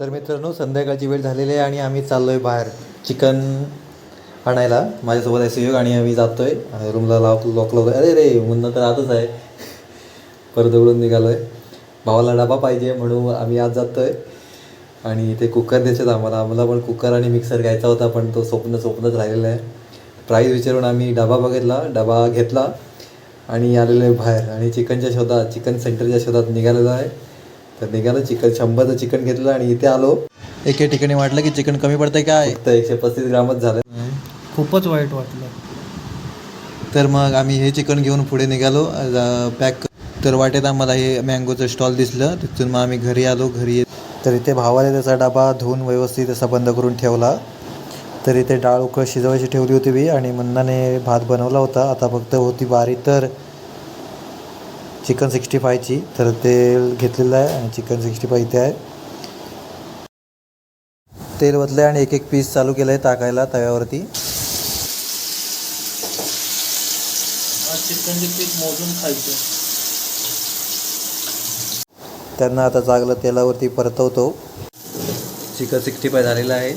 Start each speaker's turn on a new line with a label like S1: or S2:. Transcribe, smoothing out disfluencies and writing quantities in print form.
S1: तर मित्रांनो, संध्याकाळची वेळ झालेली आहे आणि आम्ही चाललो आहे बाहेर चिकन आणायला. माझ्यासोबत आहे सुयोग आणि आम्ही जातो आहे रूमला लॉक लावतो. अरे रे, मुन्ना तर आतच आहे. परत उघडून निघालो आहे. भावाला डबा पाहिजे म्हणून आम्ही आज जातो आहे. आणि ते कुकर द्यायचे आम्हाला पण कुकर आणि मिक्सर घ्यायचा होता, पण तो स्वप्नच राहिलेला आहे. प्राईस विचारून आम्ही डबा डबा घेतला आणि आलेलो आहे बाहेर. आणि चिकन सेंटरच्या शोधात निघालेलो आहे. तर निघालं चिकन, 100चं चिकन घेतलं आणि इथे आलो. एके ठिकाणी वाटलं की चिकन कमी पडतंय काय, फक्त 135 ग्रामच झालं.
S2: खूपच वाईट वाटलं.
S1: तर मग आम्ही हे चिकन घेऊन पुढे निघालो पॅक. तर वाटेत आम्हाला हे मँगोचं स्टॉल दिसलं. तिथून मग आम्ही घरी आलो. तर इथे भावाने त्याचा डबा धुवून व्यवस्थित असा बंद करून ठेवला. तर इथे डाळ उकळ शिजवायची ठेवली होती मी आणि मुन्नाने भात बनवला होता. आता फक्त होती बारी तर चिकन 65ची. तर तेल घेतलेलं आहे आणि चिकन 65 इथे आहे. तेल ओतलं आणि एक एक पीस चालू केलं आहे टाकायला तव्यावरती.
S2: चिकनचे पीस मोजून खायचे.
S1: त्यांना आता चांगलं तेलावरती परतवतो. चिकन 65 झालेलं आहे.